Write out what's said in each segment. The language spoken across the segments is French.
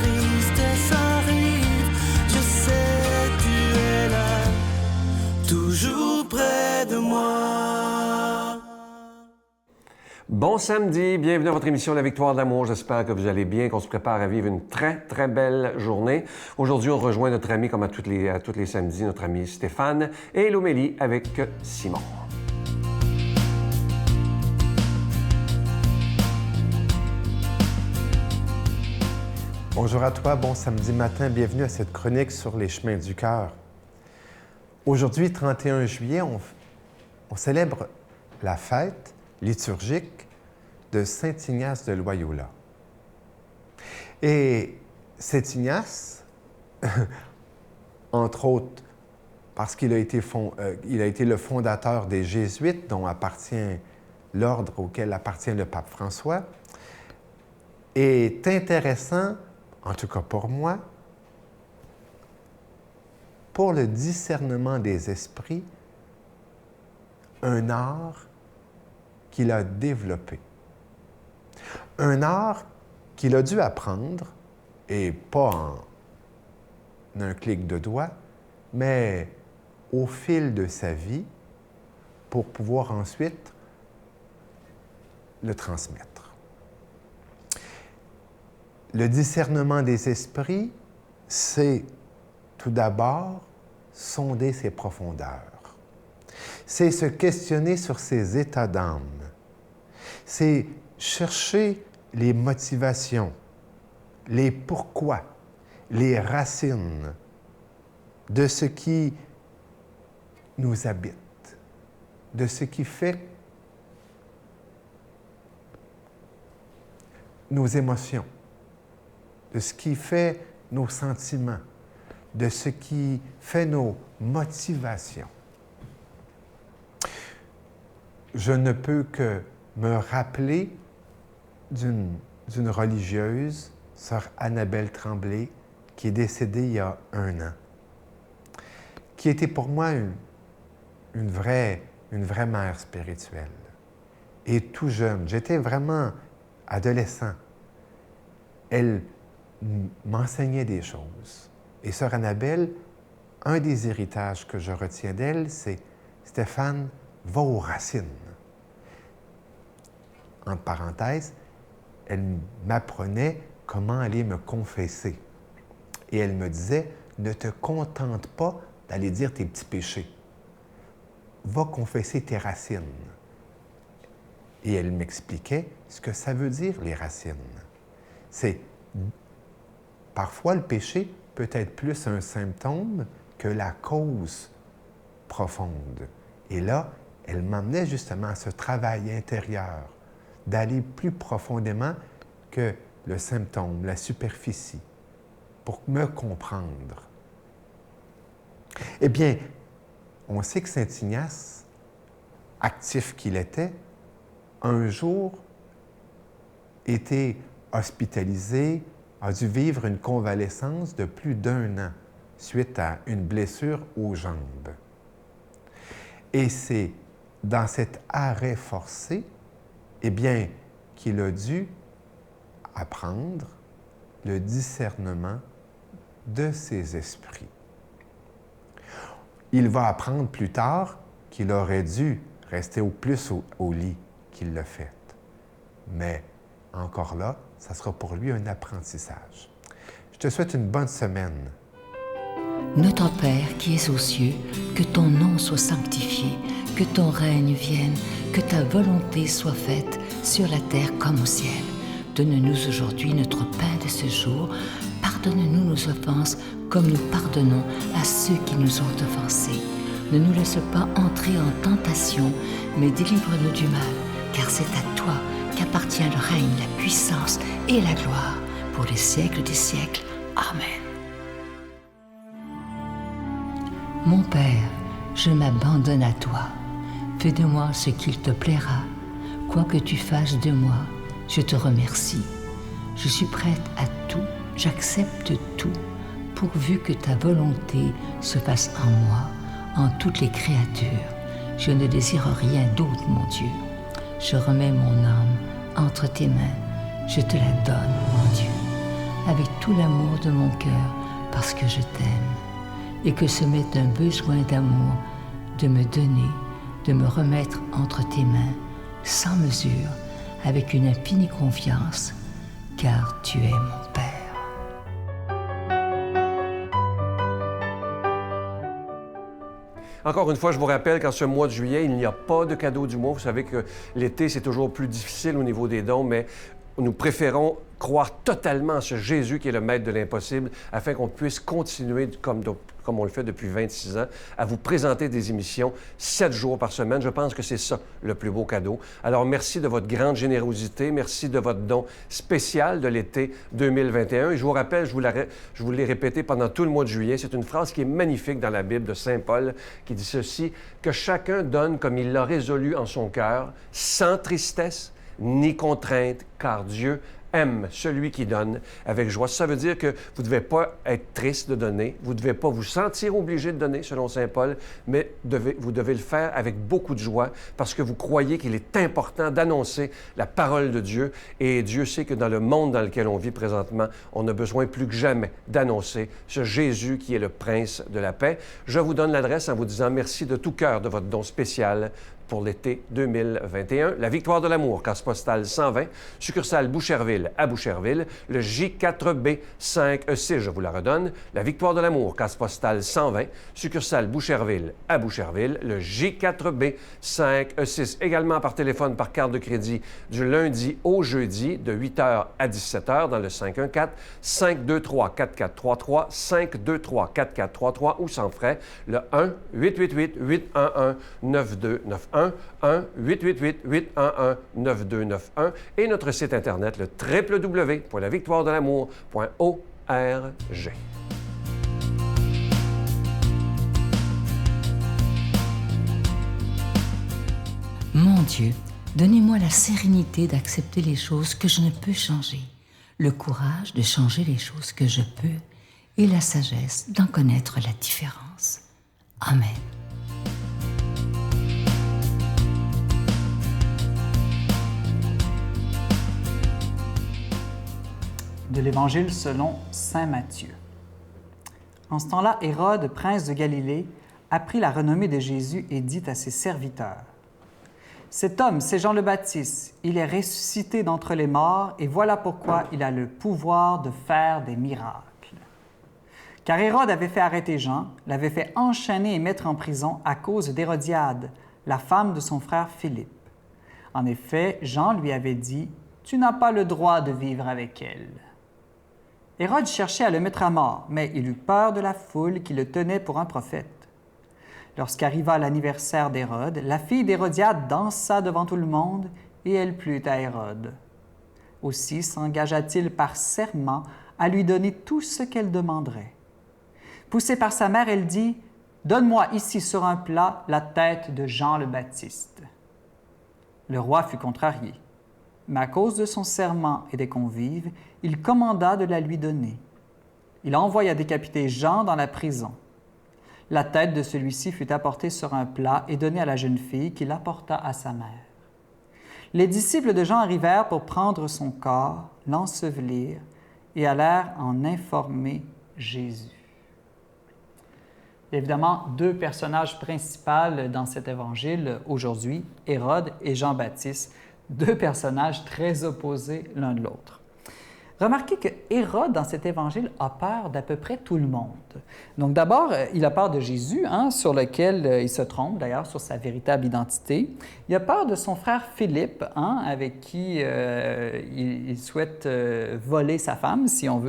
tristesse arrive, je sais tu es là, toujours près de moi. Bon samedi, bienvenue à votre émission La Victoire de l'amour. J'espère que vous allez bien, qu'on se prépare à vivre une très, très belle journée. Aujourd'hui, on rejoint notre ami, comme à tous les samedis, notre ami Stéphane et l'homélie avec Simon. Bonjour à toi, bon samedi matin, bienvenue à cette chronique sur les chemins du cœur. Aujourd'hui, 31 juillet, on célèbre la fête liturgique de Saint Ignace de Loyola. Et Saint Ignace, entre autres, parce qu'il a été le fondateur des Jésuites, dont appartient l'ordre auquel appartient le pape François, est intéressant, en tout cas pour moi, pour le discernement des esprits, un art qu'il a développé. Un art qu'il a dû apprendre, et pas en un clic de doigts, mais au fil de sa vie, pour pouvoir ensuite le transmettre. Le discernement des esprits, c'est tout d'abord sonder ses profondeurs. C'est se questionner sur ses états d'âme. C'est chercher les motivations, les pourquoi, les racines de ce qui nous habite, de ce qui fait nos émotions, de ce qui fait nos sentiments, de ce qui fait nos motivations. Je ne peux que me rappeler d'une religieuse, sœur Annabelle Tremblay, qui est décédée il y a 1 an, qui était pour moi une vraie mère spirituelle. Et tout jeune, j'étais vraiment adolescent, elle m'enseignait des choses. Et sœur Annabelle, un des héritages que je retiens d'elle, c'est « Stéphane, va aux racines ». Entre parenthèses, elle m'apprenait comment aller me confesser. Et elle me disait, ne te contente pas d'aller dire tes petits péchés. Va confesser tes racines. Et elle m'expliquait ce que ça veut dire, les racines. C'est, parfois, le péché peut être plus un symptôme que la cause profonde. Et là, elle m'emmenait justement à ce travail intérieur, d'aller plus profondément que le symptôme, la superficie, pour me comprendre. Eh bien, on sait que Saint Ignace, actif qu'il était, un jour était hospitalisé, a dû vivre une convalescence de plus d'1 an suite à une blessure aux jambes. Et c'est dans cet arrêt forcé, eh bien, qu'il a dû apprendre le discernement de ses esprits. Il va apprendre plus tard qu'il aurait dû rester au lit qu'il l'a fait. Mais encore là, ça sera pour lui un apprentissage. Je te souhaite une bonne semaine. Notre Père qui es aux cieux, que ton nom soit sanctifié, que ton règne vienne, que ta volonté soit faite sur la terre comme au ciel. Donne-nous aujourd'hui notre pain de ce jour. Pardonne-nous nos offenses comme nous pardonnons à ceux qui nous ont offensés. Ne nous laisse pas entrer en tentation, mais délivre-nous du mal, car c'est à toi qu'appartient le règne, la puissance et la gloire pour les siècles des siècles. Amen. Mon Père, je m'abandonne à toi. Fais de moi ce qu'il te plaira. Quoi que tu fasses de moi, je te remercie. Je suis prête à tout, j'accepte tout, pourvu que ta volonté se fasse en moi, en toutes les créatures. Je ne désire rien d'autre, mon Dieu. Je remets mon âme entre tes mains. Je te la donne, mon Dieu. avec tout l'amour de mon cœur parce que je t'aime et que ce m'est un besoin d'amour de me donner, de me remettre entre tes mains, sans mesure, avec une infinie confiance, car tu es mon Père. Encore une fois, je vous rappelle qu'en ce mois de juillet, il n'y a pas de cadeau du mois. Vous savez que l'été, c'est toujours plus difficile au niveau des dons, mais nous préférons croire totalement à ce Jésus qui est le maître de l'impossible afin qu'on puisse continuer, comme on le fait depuis 26 ans, à vous présenter des émissions 7 jours par semaine. Je pense que c'est ça le plus beau cadeau. Alors, merci de votre grande générosité. Merci de votre don spécial de l'été 2021. Et je vous rappelle, je vous l'ai répété pendant tout le mois de juillet, c'est une phrase qui est magnifique dans la Bible de Saint Paul qui dit ceci, que chacun donne comme il l'a résolu en son cœur, sans tristesse ni contrainte, car Dieu aime celui qui donne avec joie. Ça veut dire que vous ne devez pas être triste de donner, vous ne devez pas vous sentir obligé de donner, selon Saint Paul, mais vous devez le faire avec beaucoup de joie parce que vous croyez qu'il est important d'annoncer la parole de Dieu et Dieu sait que dans le monde dans lequel on vit présentement, on a besoin plus que jamais d'annoncer ce Jésus qui est le Prince de la paix. Je vous donne l'adresse en vous disant merci de tout cœur de votre don spécial pour l'été 2021. La Victoire de l'amour, case postale 120, succursale Boucherville à Boucherville, le J4B 5E6, je vous la redonne. La Victoire de l'amour, case postale 120, succursale Boucherville à Boucherville, le J4B 5E6. Également par téléphone, par carte de crédit, du lundi au jeudi, de 8h à 17h dans le 514-523-4433, 523-4433 ou sans frais, le 1-888-811-9291. 1-888-811-9291 et notre site Internet, le www.lavictoiredelamour.org. Mon Dieu, donnez-moi la sérénité d'accepter les choses que je ne peux changer, le courage de changer les choses que je peux et la sagesse d'en connaître la différence. Amen. De l'Évangile selon saint Matthieu. En ce temps-là, Hérode, prince de Galilée, apprit la renommée de Jésus et dit à ses serviteurs, « Cet homme, c'est Jean le Baptiste, il est ressuscité d'entre les morts et voilà pourquoi il a le pouvoir de faire des miracles. » Car Hérode avait fait arrêter Jean, l'avait fait enchaîner et mettre en prison à cause d'Hérodiade, la femme de son frère Philippe. En effet, Jean lui avait dit, « Tu n'as pas le droit de vivre avec elle. » Hérode cherchait à le mettre à mort, mais il eut peur de la foule qui le tenait pour un prophète. Lorsqu'arriva l'anniversaire d'Hérode, la fille d'Hérodiade dansa devant tout le monde et elle plut à Hérode. Aussi s'engagea-t-il par serment à lui donner tout ce qu'elle demanderait. Poussée par sa mère, elle dit, « Donne-moi ici sur un plat la tête de Jean le Baptiste. » Le roi fut contrarié. Mais à cause de son serment et des convives, il commanda de la lui donner. Il envoya décapiter Jean dans la prison. La tête de celui-ci fut apportée sur un plat et donnée à la jeune fille qui l'apporta à sa mère. Les disciples de Jean arrivèrent pour prendre son corps, l'ensevelir et allèrent en informer Jésus. Il y a évidemment deux personnages principaux dans cet évangile aujourd'hui, Hérode et Jean-Baptiste, deux personnages très opposés l'un de l'autre. Remarquez que Hérode, dans cet évangile, a peur d'à peu près tout le monde. Donc d'abord, il a peur de Jésus, sur lequel il se trompe, d'ailleurs, sur sa véritable identité. Il a peur de son frère Philippe, avec qui il souhaite voler sa femme, si on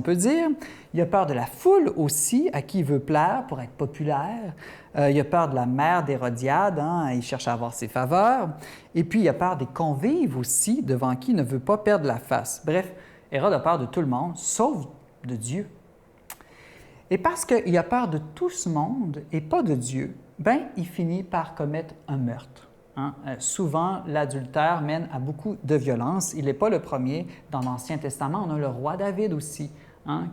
peut dire. Il a peur de la foule aussi, à qui il veut plaire pour être populaire. Il a peur de la mère d'Hérodiade, il cherche à avoir ses faveurs. Et puis, il a peur des convives aussi, devant qui il ne veut pas perdre la face. Bref, Hérode a peur de tout le monde, sauf de Dieu. Et parce qu'il a peur de tout ce monde et pas de Dieu, il finit par commettre un meurtre. Souvent, l'adultère mène à beaucoup de violence. Il n'est pas le premier. Dans l'Ancien Testament, on a le roi David aussi,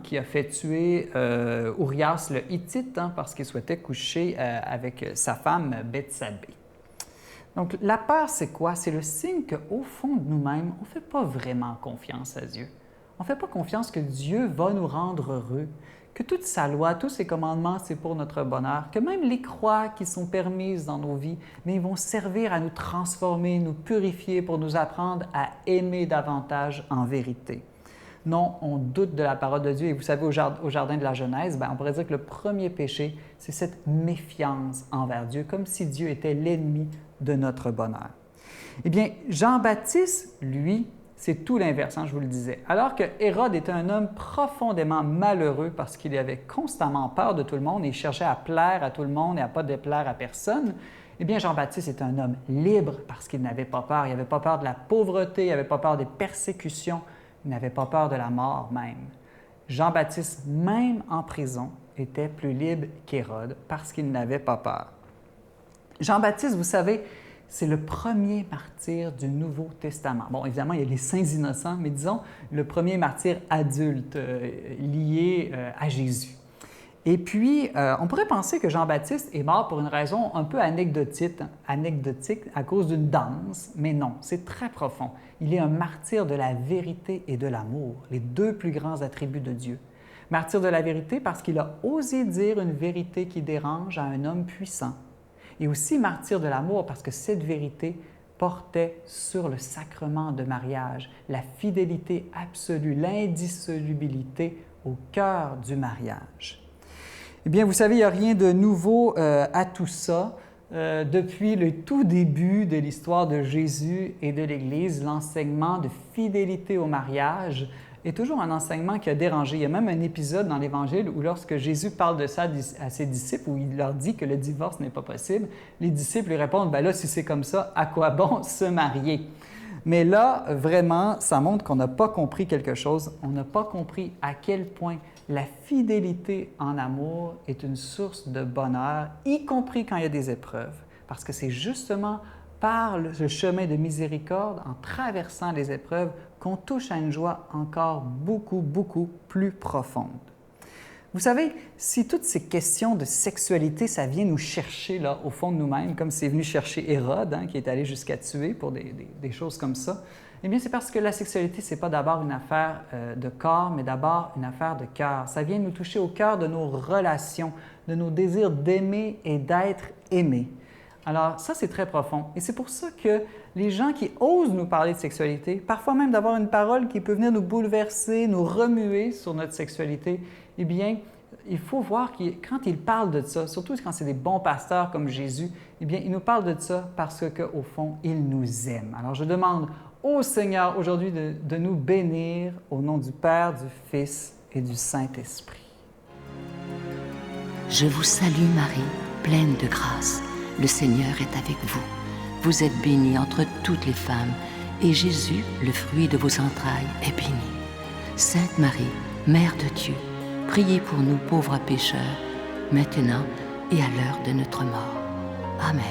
qui a fait tuer Urias le Hittite parce qu'il souhaitait coucher avec sa femme Bethsabée. Donc, la peur, c'est quoi? C'est le signe qu'au fond de nous-mêmes, on ne fait pas vraiment confiance à Dieu. On On ne fait pas confiance que Dieu va nous rendre heureux, que toute sa loi, tous ses commandements, c'est pour notre bonheur, que même les croix qui sont permises dans nos vies, mais ils vont servir à nous transformer, nous purifier pour nous apprendre à aimer davantage en vérité. Non, on doute de la parole de Dieu. Et vous savez, au jardin de la Genèse, on pourrait dire que le premier péché, c'est cette méfiance envers Dieu, comme si Dieu était l'ennemi de notre bonheur. Eh bien, Jean-Baptiste, lui, c'est tout l'inverse, je vous le disais. Alors que Hérode était un homme profondément malheureux parce qu'il avait constamment peur de tout le monde et il cherchait à plaire à tout le monde et à ne pas déplaire à personne, eh bien, Jean-Baptiste est un homme libre parce qu'il n'avait pas peur. Il n'avait pas peur de la pauvreté, il n'avait pas peur des persécutions, il n'avait pas peur de la mort même. Jean-Baptiste, même en prison, était plus libre qu'Hérode parce qu'il n'avait pas peur. Jean-Baptiste, vous savez, c'est le premier martyr du Nouveau Testament. Bon, évidemment, il y a les saints innocents, mais disons le premier martyr adulte lié à Jésus. Et puis, on pourrait penser que Jean-Baptiste est mort pour une raison un peu anecdotique à cause d'une danse, mais non, c'est très profond. Il est un martyr de la vérité et de l'amour, les deux plus grands attributs de Dieu. Martyr de la vérité parce qu'il a osé dire une vérité qui dérange à un homme puissant. Et aussi martyr de l'amour parce que cette vérité portait sur le sacrement de mariage, la fidélité absolue, l'indissolubilité au cœur du mariage. Eh bien, vous savez, il n'y a rien de nouveau à tout ça. Depuis le tout début de l'histoire de Jésus et de l'Église, l'enseignement de fidélité au mariage est toujours un enseignement qui a dérangé. Il y a même un épisode dans l'Évangile où lorsque Jésus parle de ça à ses disciples, où il leur dit que le divorce n'est pas possible, les disciples lui répondent, « Ben là, si c'est comme ça, à quoi bon se marier? » Mais là, vraiment, ça montre qu'on n'a pas compris quelque chose. On n'a pas compris à quel point la fidélité en amour est une source de bonheur, y compris quand il y a des épreuves, parce que c'est justement par le chemin de miséricorde, en traversant les épreuves, qu'on touche à une joie encore beaucoup, beaucoup plus profonde. Vous savez, si toutes ces questions de sexualité, ça vient nous chercher là, au fond de nous-mêmes, comme c'est venu chercher Hérode, qui est allé jusqu'à tuer pour des choses comme ça, eh bien, c'est parce que la sexualité, ce n'est pas d'abord une affaire de corps, mais d'abord une affaire de cœur. Ça vient nous toucher au cœur de nos relations, de nos désirs d'aimer et d'être aimés. Alors, ça, c'est très profond. Et c'est pour ça que les gens qui osent nous parler de sexualité, parfois même d'avoir une parole qui peut venir nous bouleverser, nous remuer sur notre sexualité, eh bien, il faut voir que quand ils parlent de ça, surtout quand c'est des bons pasteurs comme Jésus, eh bien, ils nous parlent de ça parce qu'au fond, ils nous aiment. Alors, je demande au Seigneur aujourd'hui de nous bénir au nom du Père, du Fils et du Saint-Esprit. Je vous salue Marie, pleine de grâce. Le Seigneur est avec vous. Vous êtes bénie entre toutes les femmes, et Jésus, le fruit de vos entrailles, est béni. Sainte Marie, Mère de Dieu, priez pour nous pauvres pécheurs, maintenant et à l'heure de notre mort. Amen.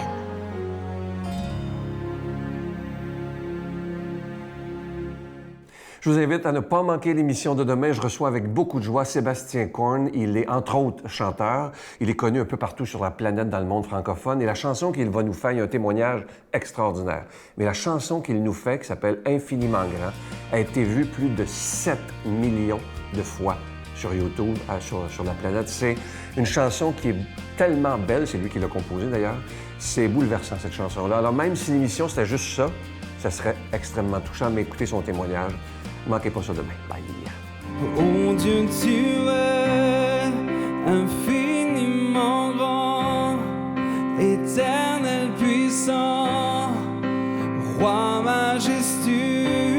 Je vous invite à ne pas manquer l'émission de demain. Je reçois avec beaucoup de joie Sébastien Korn. Il est, entre autres, chanteur. Il est connu un peu partout sur la planète dans le monde francophone. Et la chanson qu'il va nous faire, il y a un témoignage extraordinaire. Mais la chanson qu'il nous fait, qui s'appelle « Infiniment grand », a été vue plus de 7 millions de fois sur YouTube, sur la planète. C'est une chanson qui est tellement belle, c'est lui qui l'a composée d'ailleurs. C'est bouleversant, cette chanson-là. Alors même si l'émission, c'était juste ça, ça serait extrêmement touchant. Mais écoutez son témoignage. Ne manquez pas ça demain. Bye. Oh Dieu, tu es infiniment grand, éternel puissant, roi majestueux.